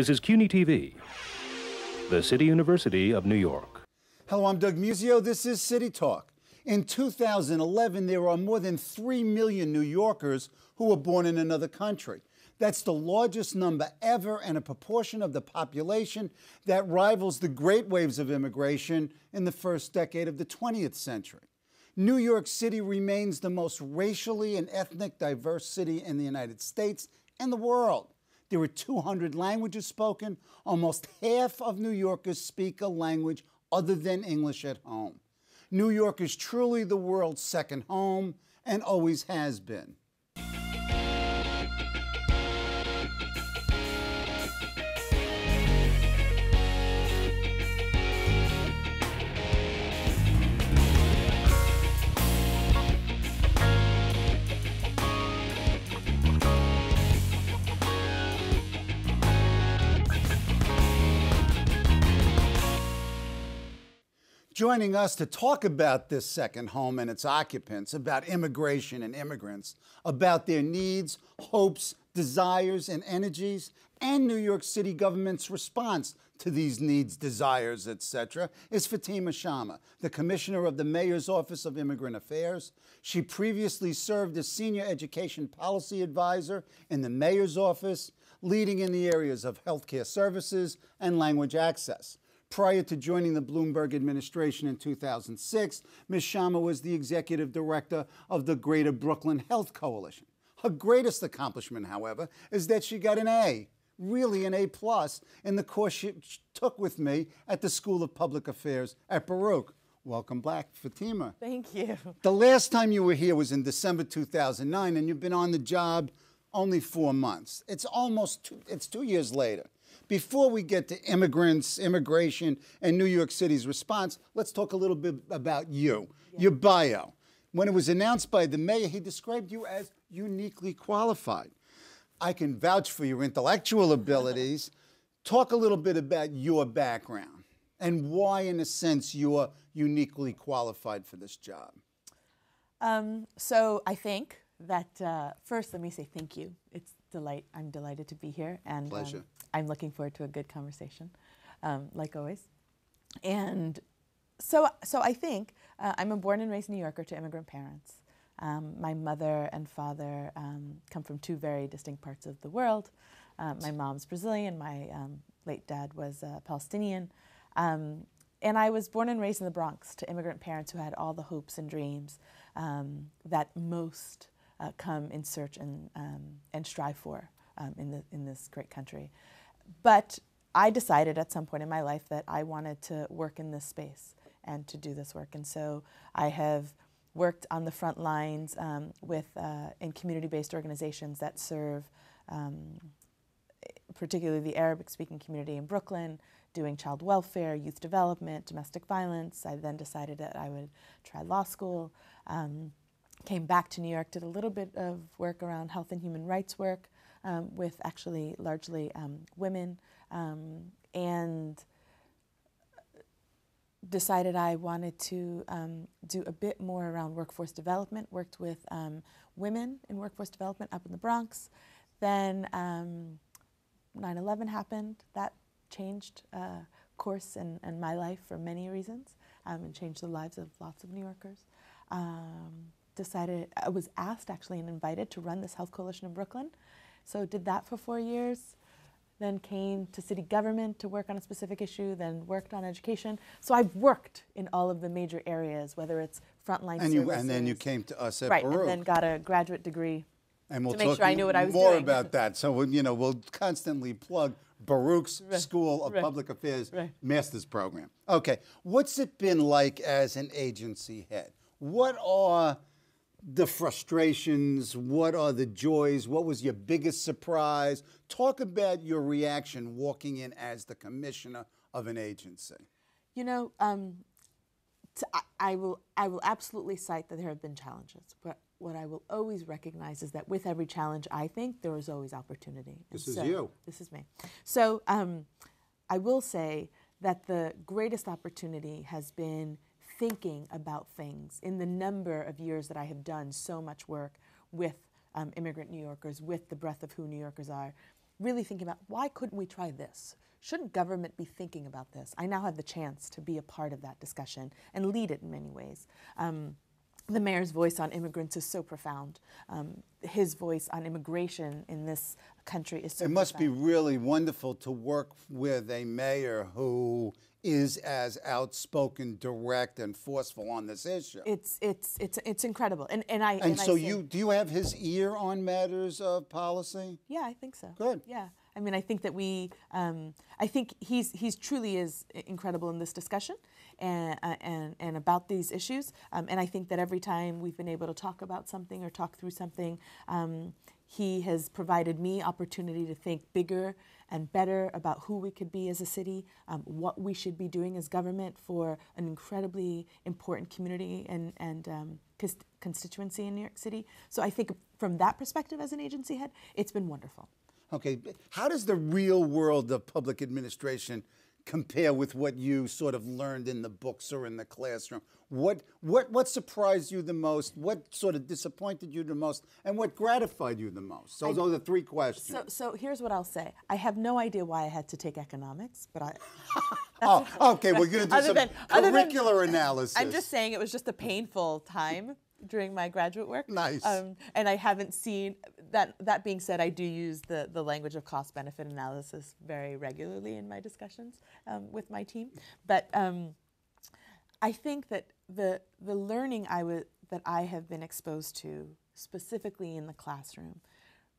This is CUNY TV, the City University of New York. Hello, I'm Doug Muzzio. This is City Talk. In 2011, there are more than 3 million New Yorkers who were born in another country. That's the largest number ever and a proportion of the population that rivals the great waves of immigration in the first decade of the 20th century. New York City remains the most racially and ethnic diverse city in the United States and the world. There are 200 languages spoken. Almost half of New Yorkers speak a language other than English at home. New York is truly the world's second home and always has been. Joining us to talk about this second home and its occupants, about immigration and immigrants, about their needs, hopes, desires, and energies, and New York City government's response to these needs, desires, etc., is Fatima Shama, the Commissioner of the Mayor's Office of Immigrant Affairs. She previously served as Senior Education Policy Advisor in the Mayor's Office, leading in the areas of healthcare services and language access. Prior to joining the Bloomberg Administration in 2006, Ms. Shama was the executive director of the Greater Brooklyn Health Coalition. Her greatest accomplishment, however, is that she got an A, really an A+, in the course she took with me at the School of Public Affairs at Baruch. Welcome back, Fatima. Thank you. The last time you were here was in December 2009, and you've been on the job only 4 months. It's 2 years later. Before we get to immigrants, immigration, and New York City's response, let's talk a little bit about you, your bio. When it was announced by the mayor, he described you as uniquely qualified. I can vouch for your intellectual abilities. Talk a little bit about your background and why, in a sense, you're uniquely qualified for this job. So I think that, first, let me say thank you. I'm delighted to be here. And pleasure. I'm looking forward to a good conversation, like always. And so I think I'm a born and raised New Yorker to immigrant parents. My mother and father come from two very distinct parts of the world. My mom's Brazilian, my late dad was Palestinian. And I was born and raised in the Bronx to immigrant parents who had all the hopes and dreams that most come in search and strive for in this great country. But I decided at some point in my life that I wanted to work in this space and to do this work. And so I have worked on the front lines in community-based organizations that serve particularly the Arabic-speaking community in Brooklyn, doing child welfare, youth development, domestic violence. I then decided that I would try law school. Came back to New York, did a little bit of work around health and human rights work with actually largely women, and decided I wanted to do a bit more around workforce development, worked with women in workforce development up in the Bronx. Then 9/11 happened. That changed course in my life for many reasons and changed the lives of lots of New Yorkers. I was asked actually and invited to run this health coalition in Brooklyn. So did that for 4 years, then came to city government to work on a specific issue, then worked on education. So I've worked in all of the major areas, whether it's frontline services. And then you came to us at Baruch. Right, and then got a graduate degree and we'll to make sure I knew what I was more doing. about that. So we'll constantly plug Baruch's School of Public Affairs Master's Program. Okay, what's it been like as an agency head? What are the frustrations? What are the joys? What was your biggest surprise? Talk about your reaction walking in as the commissioner of an agency. You know, I will absolutely cite that there have been challenges, but what I will always recognize is that with every challenge, I think there is always opportunity. This is you. This is me. So I will say that the greatest opportunity has been thinking about things in the number of years that I have done so much work with immigrant New Yorkers, with the breadth of who New Yorkers are, really thinking about, why couldn't we try this? Shouldn't government be thinking about this? I now have the chance to be a part of that discussion and lead it in many ways. The mayor's voice on immigrants is so profound. His voice on immigration in this country is so profound. It must be really wonderful to work with a mayor who is as outspoken, direct, and forceful on this issue. It's incredible. And so do you have his ear on matters of policy? Yeah, I think so. Good. Yeah. I mean, I think that I think he's truly is incredible in this discussion and about these issues. And I think that every time we've been able to talk about something or talk through something, he has provided me opportunity to think bigger and better about who we could be as a city, what we should be doing as government for an incredibly important community and constituency in New York City. So I think from that perspective as an agency head, it's been wonderful. Okay, how does the real world of public administration compare with what you sort of learned in the books or in the classroom? What surprised you the most? What sort of disappointed you the most? And what gratified you the most? So those are the three questions. So here's what I'll say. I have no idea why I had to take economics, but I... Okay, we're going to do some curricular analysis. I'm just saying it was just a painful time during my graduate work. Nice. And I haven't seen, that being said, I do use the language of cost-benefit analysis very regularly in my discussions with my team. But I think that the learning that I have been exposed to, specifically in the classroom,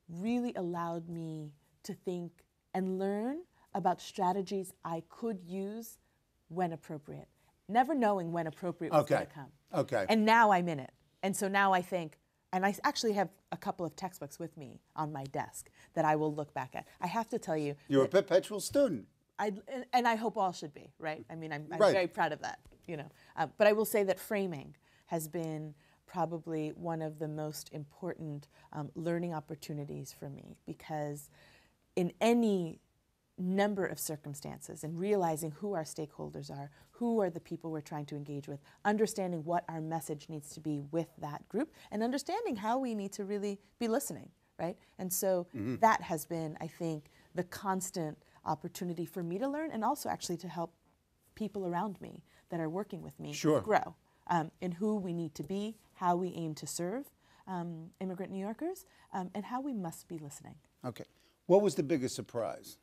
really allowed me to think and learn about strategies I could use when appropriate, never knowing when appropriate was going to come. Okay. And now I'm in it. And so now I think, and I actually have a couple of textbooks with me on my desk that I will look back at. I have to tell you. You're a perpetual student. And I hope all should be, right? I mean, I'm right. very proud of that, you know. But I will say that framing has been probably one of the most important learning opportunities for me, because in any number of circumstances and realizing who our stakeholders are, who are the people we're trying to engage with, understanding what our message needs to be with that group, and understanding how we need to really be listening, right? And so that has been, I think, the constant opportunity for me to learn, and also actually to help people around me that are working with me grow in who we need to be, how we aim to serve immigrant New Yorkers, and how we must be listening. Okay. What was the biggest surprise?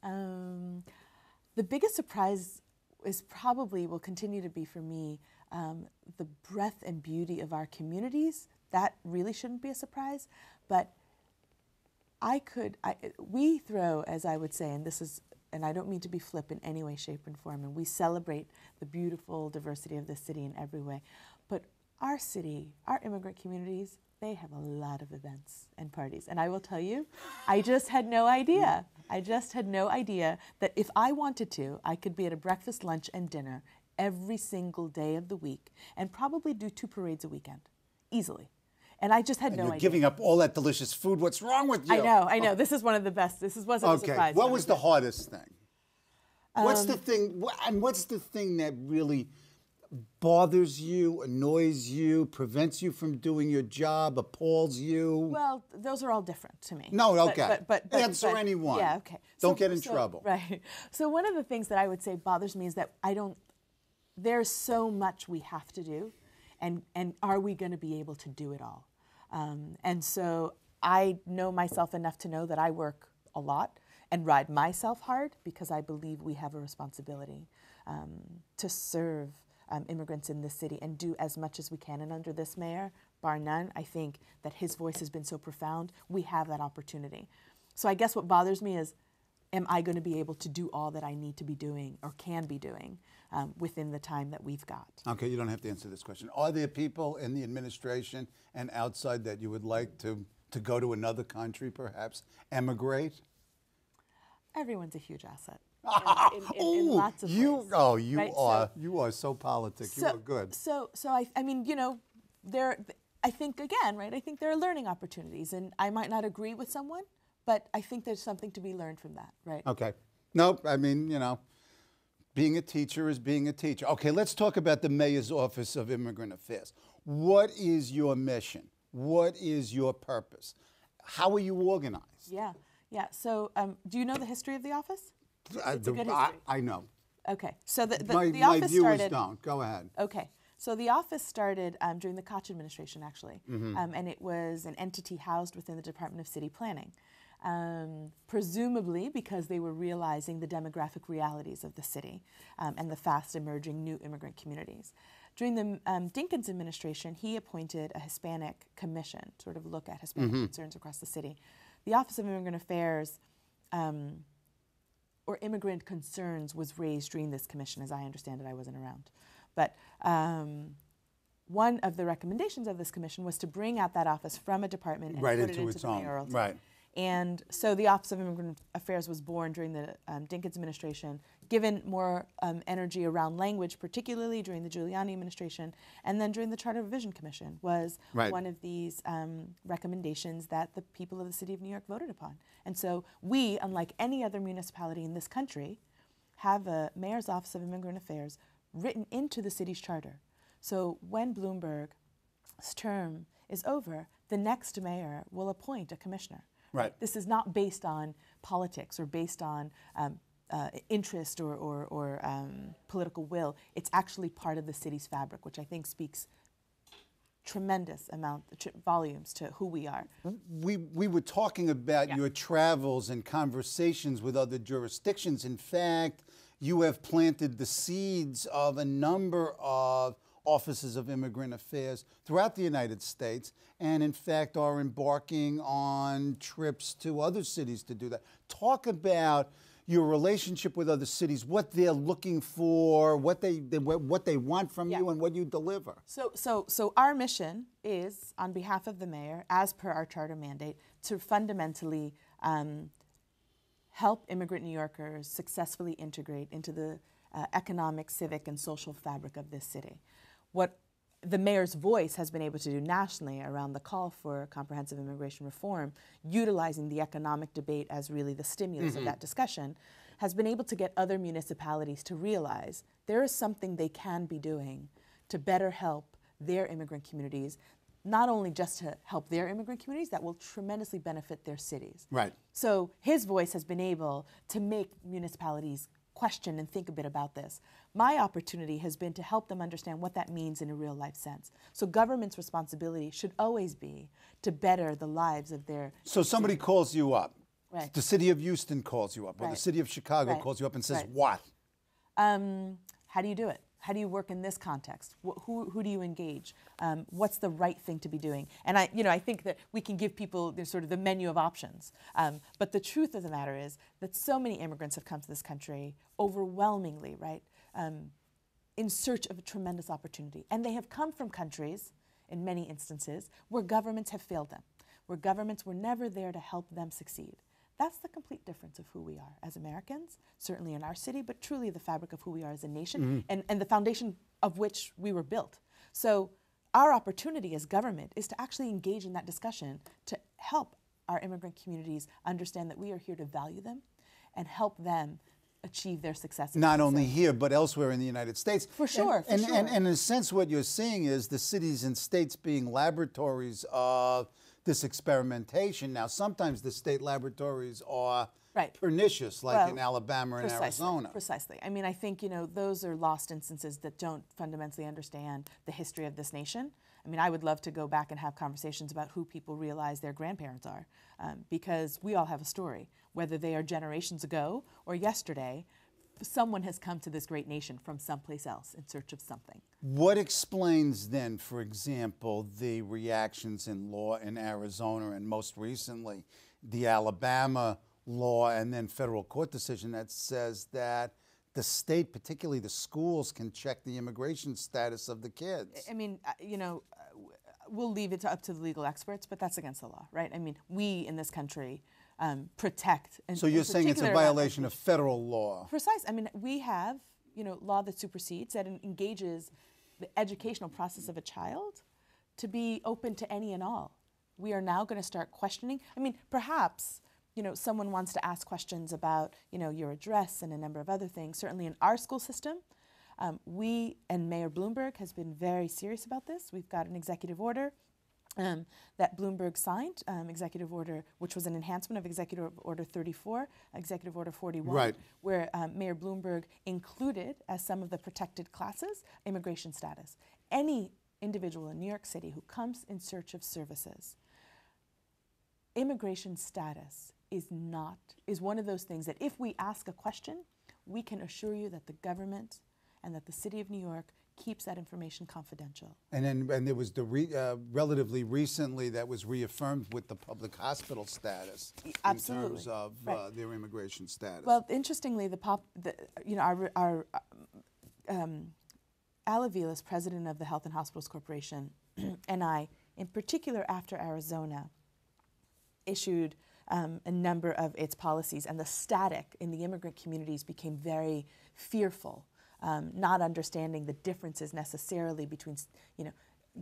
The biggest surprise is probably, will continue to be for me, the breadth and beauty of our communities. That really shouldn't be a surprise, but we throw, as I would say, and I don't mean to be flip in any way, shape, and form, and we celebrate the beautiful diversity of this city in every way, but our city, our immigrant communities, they have a lot of events and parties. And I will tell you, I just had no idea. I just had no idea that if I wanted to, I could be at a breakfast, lunch, and dinner every single day of the week and probably do 2 parades a weekend, easily. And I just had no idea. You're giving up all that delicious food. What's wrong with you? I know. This is one of the best. Wasn't a surprise. What was the hardest thing? What's the thing, and what's the thing that really bothers you, annoys you, prevents you from doing your job, appalls you? Well, those are all different to me. No, okay. But answer any one. Yeah, okay. Don't get in trouble. Right. So one of the things that I would say bothers me is that there's so much we have to do, and are we going to be able to do it all? And so I know myself enough to know that I work a lot and ride myself hard, because I believe we have a responsibility to serve immigrants in this city and do as much as we can. And under this mayor, bar none, I think that his voice has been so profound, we have that opportunity. So I guess what bothers me is, am I going to be able to do all that I need to be doing or can be doing within the time that we've got? Okay, you don't have to answer this question. Are there people in the administration and outside that you would like to go to another country, perhaps, emigrate? Everyone's a huge asset. In lots of ways. You are so politic. You are good. So I mean, you know, I think, again, right, I think there are learning opportunities, and I might not agree with someone, but I think there's something to be learned from that, right? Okay. No, I mean, you know, being a teacher is being a teacher. Okay, let's talk about the Mayor's Office of Immigrant Affairs. What is your mission? What is your purpose? How are you organized? Yeah. Yeah, so do you know the history of the office? It's a good I, history. I know. Okay, so the My office viewers started. don't. Go ahead. Okay, so the office started during the Koch administration, actually, and it was an entity housed within the Department of City Planning, presumably because they were realizing the demographic realities of the city and the fast emerging new immigrant communities. During the Dinkins administration, he appointed a Hispanic commission to sort of look at Hispanic concerns across the city. The Office of Immigrant Affairs or immigrant concerns was raised during this commission, as I understand it. I wasn't around. But one of the recommendations of this commission was to bring out that office from a department and Right put into it into its the own. mayoral team. Right. And so the Office of Immigrant Affairs was born during the Dinkins administration, given more energy around language, particularly during the Giuliani administration, and then during the Charter Revision Commission was one of these recommendations that the people of the city of New York voted upon. And so we, unlike any other municipality in this country, have a Mayor's Office of Immigrant Affairs written into the city's charter. So when Bloomberg's term is over, the next mayor will appoint a commissioner. Right. This is not based on politics or based on interest or political will. It's actually part of the city's fabric, which I think speaks tremendous volumes to who we are. We were talking about your travels and conversations with other jurisdictions. In fact, you have planted the seeds of a number of offices of immigrant affairs throughout the United States, and in fact are embarking on trips to other cities to do that. Talk about your relationship with other cities, what they're looking for, what they want from you, and what you deliver. So our mission is, on behalf of the mayor, as per our charter mandate, to fundamentally help immigrant New Yorkers successfully integrate into the economic, civic, and social fabric of this city. What the mayor's voice has been able to do nationally around the call for comprehensive immigration reform, utilizing the economic debate as really the stimulus of that discussion, has been able to get other municipalities to realize there is something they can be doing to better help their immigrant communities, not only just to help their immigrant communities, that will tremendously benefit their cities. Right. So his voice has been able to make municipalities question and think a bit about this. My opportunity has been to help them understand what that means in a real life sense. So government's responsibility should always be to better the lives of their So somebody calls you up. Right. The city of Houston calls you up, or the city of Chicago calls you up and says what? How do you do it? How do you work in this context? Who do you engage? What's the right thing to be doing? And I think that we can give people sort of the menu of options. But the truth of the matter is that so many immigrants have come to this country overwhelmingly, right, in search of a tremendous opportunity. And they have come from countries, in many instances, where governments have failed them, where governments were never there to help them succeed. That's the complete difference of who we are as Americans, certainly in our city, but truly the fabric of who we are as a nation and the foundation of which we were built. So our opportunity as government is to actually engage in that discussion to help our immigrant communities understand that we are here to value them and help them achieve their success. Not only here, but elsewhere in the United States. For sure, And in a sense, what you're seeing is the cities and states being laboratories of this experimentation. Now, sometimes the state laboratories are pernicious, like in Alabama and Arizona. Precisely. I mean, I think, those are lost instances that don't fundamentally understand the history of this nation. I mean, I would love to go back and have conversations about who people realize their grandparents are, because we all have a story, whether they are generations ago or yesterday. Someone has come to this great nation from someplace else in search of something. What explains then, for example, the reactions in law in Arizona and most recently the Alabama law and then federal court decision that says that the state, particularly the schools, can check the immigration status of the kids? I mean, we'll leave it up to the legal experts, but that's against the law, right? I mean, we in this country protect. And so you're saying it's a violation of federal law? Precise. I mean, we have, law that supersedes, that engages the educational process of a child to be open to any and all. We are now going to start questioning. I mean, perhaps, someone wants to ask questions about, your address and a number of other things. Certainly in our school system, we and Mayor Bloomberg has been very serious about this. We've got an executive order that Bloomberg signed, Executive Order, which was an enhancement of Executive Order 34, Executive Order 41, right, where Mayor Bloomberg included as some of the protected classes immigration status. Any individual in New York City who comes in search of services, immigration status is one of those things that if we ask a question, we can assure you that the government and that the City of New York keeps that information confidential. And there was the relatively recently that was reaffirmed with the public hospital status. Absolutely. In terms of their immigration status. Well, interestingly, Al Aviles, president of the Health and Hospitals Corporation, and I, in particular after Arizona, issued a number of its policies, and the static in the immigrant communities became very fearful, not understanding the differences necessarily between,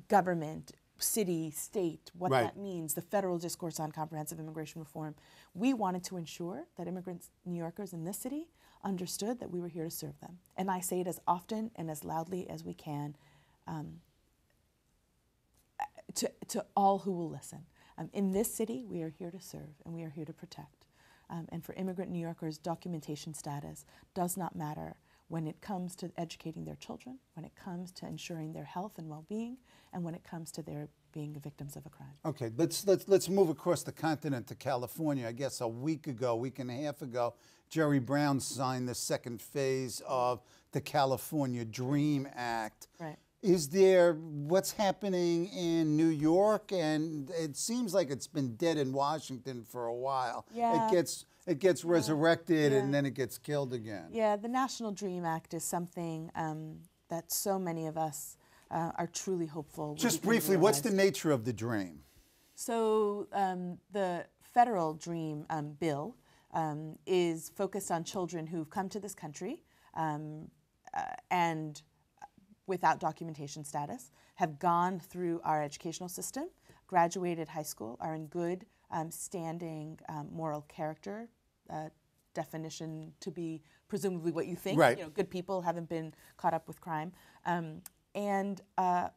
government, city, state, what that means, the federal discourse on comprehensive immigration reform. We wanted to ensure that immigrants, New Yorkers in this city, understood that we were here to serve them. And I say it as often and as loudly as we can to all who will listen. In this city, we are here to serve and we are here to protect. And for immigrant New Yorkers, documentation status does not matter when it comes to educating their children, when it comes to ensuring their health and well-being, and when it comes to their being victims of a crime. Okay, let's move across the continent to California. I guess a week and a half ago, Jerry Brown signed the second phase of the California Dream Act. Right. Is there, what's happening in New York? And it seems like it's been dead in Washington for a while. Yeah. It gets resurrected and then it gets killed again. Yeah, the National Dream Act is something that so many of us are truly hopeful. Just briefly, what's the nature of the dream? So the federal Dream bill is focused on children who've come to this country and without documentation status, have gone through our educational system, graduated high school, are in good standing moral character, definition to be presumably what you think, good people, haven't been caught up with crime, and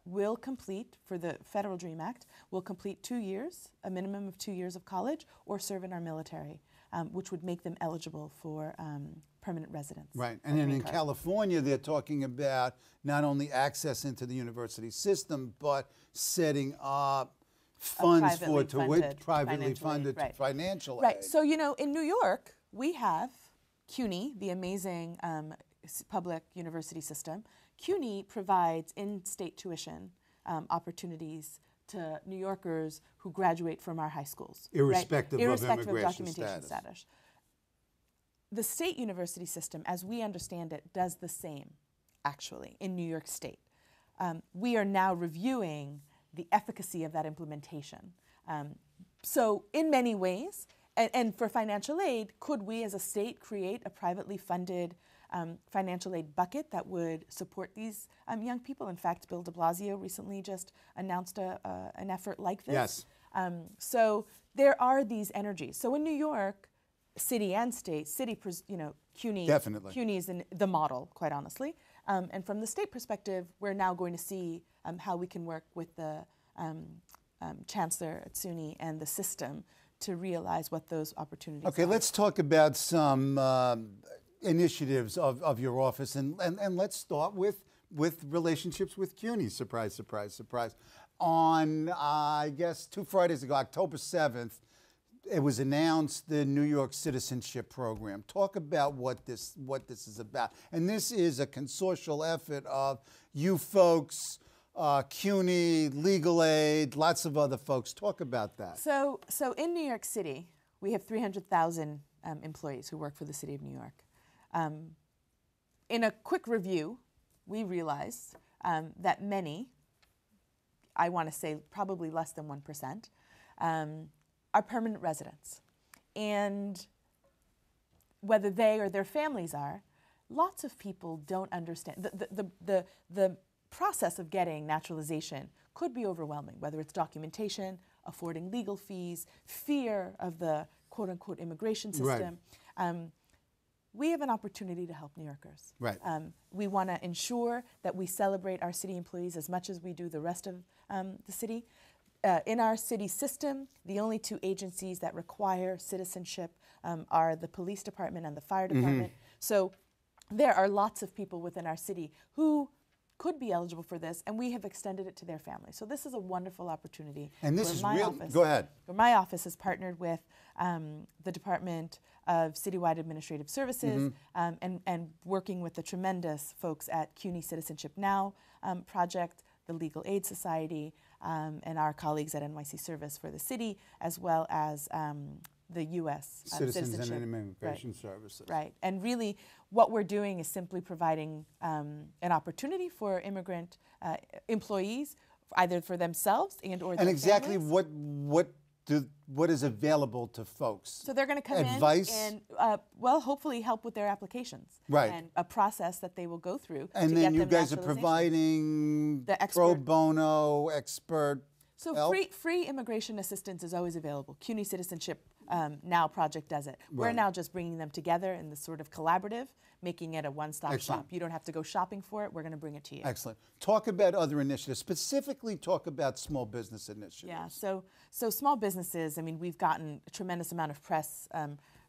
will complete, for the Federal Dream Act, will complete 2 years, a minimum of 2 years of college, or serve in our military, which would make them eligible for permanent residence. Right, and then in California, they're talking about not only access into the university system, but setting up funds for privately funded financial aid. Right, so in New York, we have CUNY, the amazing public university system. CUNY provides in-state tuition opportunities to New Yorkers who graduate from our high schools. Irrespective of documentation status. The state university system, as we understand it, does the same, actually, in New York State. We are now reviewing the efficacy of that implementation. So in many ways, and for financial aid, could we as a state create a privately funded financial aid bucket that would support these young people? In fact, Bill de Blasio recently just announced an effort like this. Yes. So there are these energies. So in New York, city and state, CUNY, definitely. CUNY is the model, quite honestly. And from the state perspective, we're now going to see how we can work with the chancellor at SUNY and the system to realize what those opportunities are. Okay, let's talk about some initiatives of your office, and let's start with relationships with CUNY. Surprise, surprise, surprise. On, I guess, 2 Fridays ago, October 7th, it was announced the New York Citizenship Program. Talk about what this is about. And this is a consortial effort of you folks, CUNY, Legal Aid, lots of other folks. Talk about that. So in New York City, we have 300,000 employees who work for the City of New York. In a quick review, we realized that many, I want to say probably less than 1%, are permanent residents. And whether they or their families are, lots of people don't understand. The process of getting naturalization could be overwhelming, whether it's documentation, affording legal fees, fear of the quote-unquote immigration system. Right. We have an opportunity to help New Yorkers. Right. We want to ensure that we celebrate our city employees as much as we do the rest of the city. in our city system, the only two agencies that require citizenship are the police department and the fire department. So there are lots of people within our city who could be eligible for this, and we have extended it to their families. So this is a wonderful opportunity. And this is real. Go ahead. My office has partnered with the Department of Citywide Administrative Services and working with the tremendous folks at CUNY Citizenship Now project, the Legal Aid Society, and our colleagues at NYC Service for the City, as well as the U.S. Citizens and Immigration Services. Right. And really what we're doing is simply providing an opportunity for immigrant employees, either for themselves and or their And exactly families. what is available to folks? So they're going to come Advice? in and, well, hopefully help with their applications. Right. And a process that they will go through And to then get you them guys are naturalization. providing The pro expert- bono expert So help? free immigration assistance is always available. CUNY Citizenship Now project does it. We're Right. now just bringing them together in this sort of collaborative, making it a one-stop Excellent. shop. You don't have to go shopping for it. We're going to bring it to you. Excellent. Talk about other initiatives. Specifically, talk about small business initiatives. Yeah, so small businesses, I mean, we've gotten a tremendous amount of press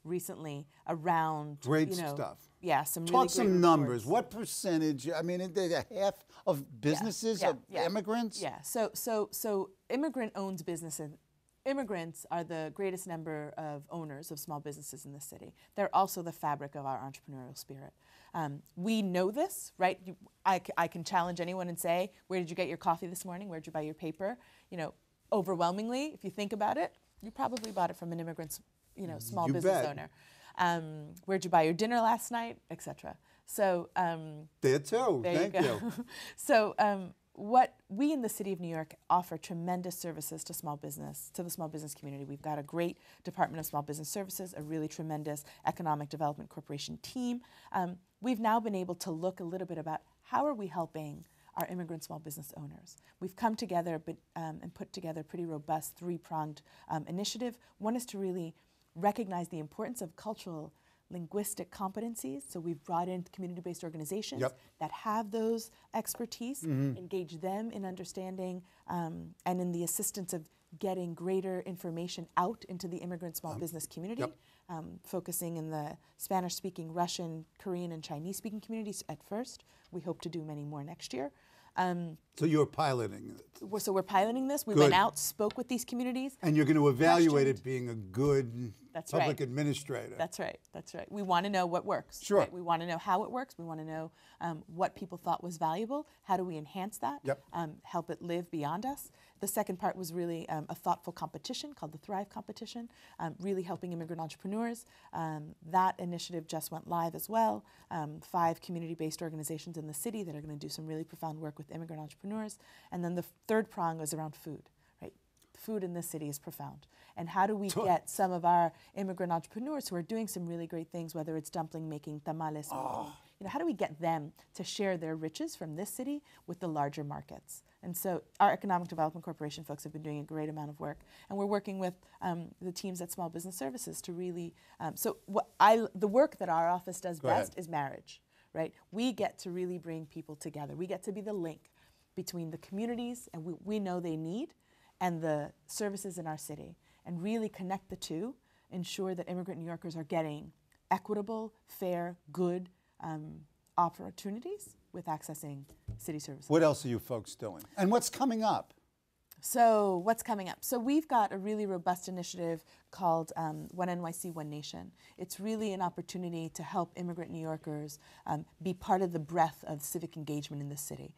recently around, Great you know, stuff. Yeah, some really Talk great some numbers. reports. What percentage? I mean, half of businesses are immigrants? Yeah, so immigrant-owned businesses. Immigrants are the greatest number of owners of small businesses in the city. They're also the fabric of our entrepreneurial spirit. We know this, right? I can challenge anyone and say, where did you get your coffee this morning? Where did you buy your paper? You know, overwhelmingly, if you think about it, you probably bought it from an immigrant's, you know, small business owner. Where'd you buy your dinner last night, etc. So there too. There Thank you go. you. So what we in the City of New York offer tremendous services to small business, to the small business community. We've got a great Department of Small Business Services, a really tremendous Economic Development Corporation team. We've now been able to look a little bit about how are we helping our immigrant small business owners. We've come together and put together a pretty robust three-pronged initiative. One is to really recognize the importance of cultural linguistic competencies. So we've brought in community-based organizations that have those expertise, engage them in understanding and in the assistance of getting greater information out into the immigrant small business community, focusing in the Spanish-speaking, Russian, Korean, and Chinese-speaking communities at first. We hope to do many more next year. So you're piloting it. So we're piloting this. We Good. went out, spoke with these communities. And you're going to evaluate it being a good That's public right. administrator. That's right. That's right. We want to know what works. Sure. Right? We want to know how it works. We want to know what people thought was valuable. How do we enhance that? Help it live beyond us. The second part was really a thoughtful competition called the Thrive Competition, really helping immigrant entrepreneurs. That initiative just went live as well. 5 community-based organizations in the city that are going to do some really profound work with immigrant entrepreneurs. And then the third prong is around food. Food in this city is profound. And how do we get some of our immigrant entrepreneurs who are doing some really great things, whether it's dumpling making, tamales making, you know, how do we get them to share their riches from this city with the larger markets? And so our Economic Development Corporation folks have been doing a great amount of work. And we're working with the teams at Small Business Services to really, the work that our office does best is marriage, right? We get to really bring people together. We get to be the link between the communities, and we know they need, and the services in our city, and really connect the two, ensure that immigrant New Yorkers are getting equitable, fair, good opportunities with accessing city services. What else are you folks doing? And what's coming up? So what's coming up? So we've got a really robust initiative called One NYC, One Nation. It's really an opportunity to help immigrant New Yorkers be part of the breadth of civic engagement in this city.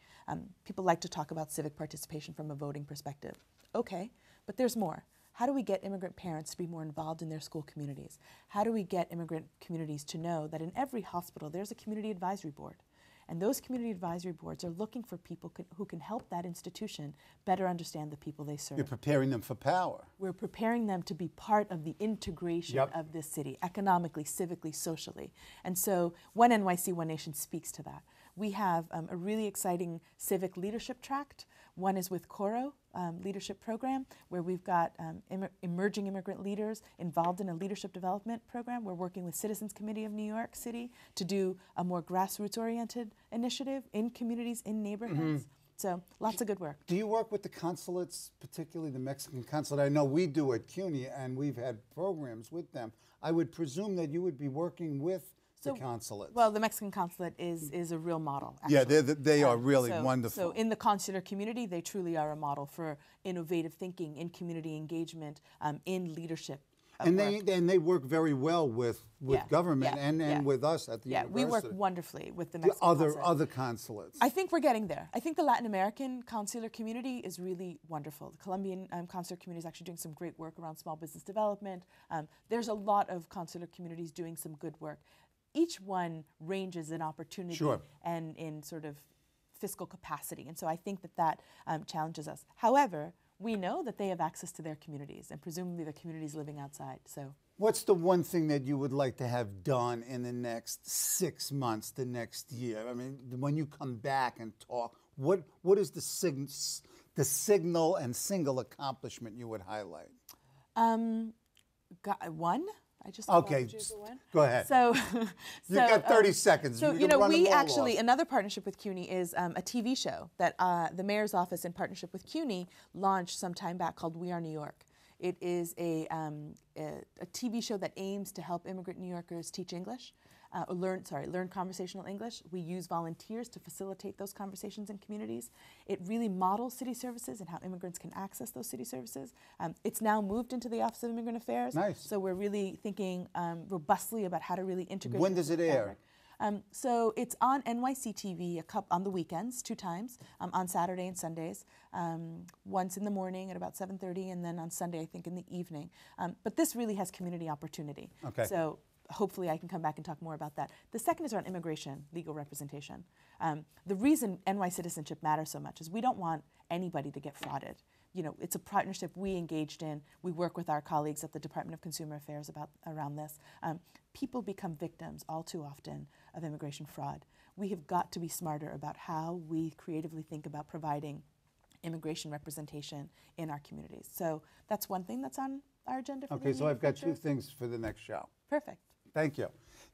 People like to talk about civic participation from a voting perspective. Okay, but there's more. How do we get immigrant parents to be more involved in their school communities? How do we get immigrant communities to know that in every hospital there's a community advisory board? And those community advisory boards are looking for people who can help that institution better understand the people they serve. You're preparing them for power. We're preparing them to be part of the integration of this city, economically, civically, socially. And so One NYC, One Nation speaks to that. We have a really exciting civic leadership tract. One is with Coro leadership program, where we've got emerging immigrant leaders involved in a leadership development program. We're working with Citizens Committee of New York City to do a more grassroots-oriented initiative in communities, in neighborhoods, So lots of good work. Do you work with the consulates, particularly the Mexican consulate? I know we do at CUNY, and we've had programs with them. I would presume that you would be working with the consulates. Well, the Mexican consulate is a real model, actually. Yeah, they are really wonderful. So in the consular community, they truly are a model for innovative thinking, in community engagement, in leadership. And they work very well with government and with us at the university. We work wonderfully with the Mexican consulate. Other consulates. I think we're getting there. I think the Latin American consular community is really wonderful. The Colombian consular community is actually doing some great work around small business development. There's a lot of consular communities doing some good work. Each one ranges in opportunity and in sort of fiscal capacity. And so I think that challenges us. However, we know that they have access to their communities, and presumably the communities living outside. So, what's the one thing that you would like to have done in the next 6 months, the next year? I mean, when you come back and talk, what is the signal and single accomplishment you would highlight? One. I just okay. Go ahead. So you've got 30 seconds. So we actually another partnership with CUNY is a TV show that the mayor's office, in partnership with CUNY, launched some time back called We Are New York. It is a TV show that aims to help immigrant New Yorkers teach English, learn conversational English. We use volunteers to facilitate those conversations in communities. It really models city services and how immigrants can access those city services. It's now moved into the Office of Immigrant Affairs. Nice. So we're really thinking robustly about how to really integrate. When does it air? So it's on NYC TV on the weekends, 2 times, on Saturday and Sundays, once in the morning at about 7:30, and then on Sunday, I think, in the evening. But this really has community opportunity. Okay. So hopefully I can come back and talk more about that. The second is around immigration, legal representation. The reason NY citizenship matters so much is we don't want anybody to get frauded. You know, it's a partnership we engaged in. We work with our colleagues at the Department of Consumer Affairs around this. People become victims all too often of immigration fraud. We have got to be smarter about how we creatively think about providing immigration representation in our communities. So that's one thing that's on our agenda for the Okay, so I've got 2 things for the next show. Perfect. Thank you.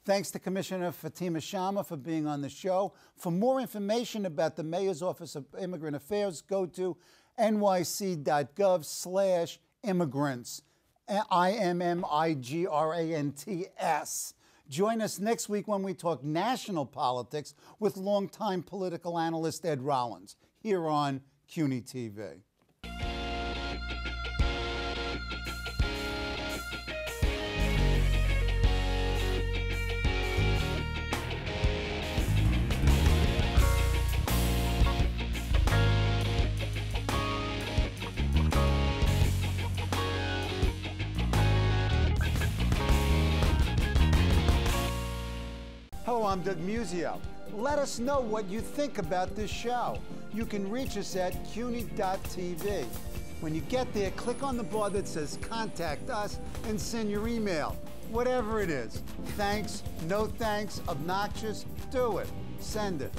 Thanks to Commissioner Fatima Shama for being on the show. For more information about the Mayor's Office of Immigrant Affairs, go to nyc.gov/immigrants, IMMIGRANTS. Join us next week when we talk national politics with longtime political analyst Ed Rollins here on CUNY TV. Hello, I'm Doug Muzzio. Let us know what you think about this show. You can reach us at CUNY.TV. When you get there, click on the bar that says Contact Us and send your email. Whatever it is. Thanks, no thanks, obnoxious, do it. Send it.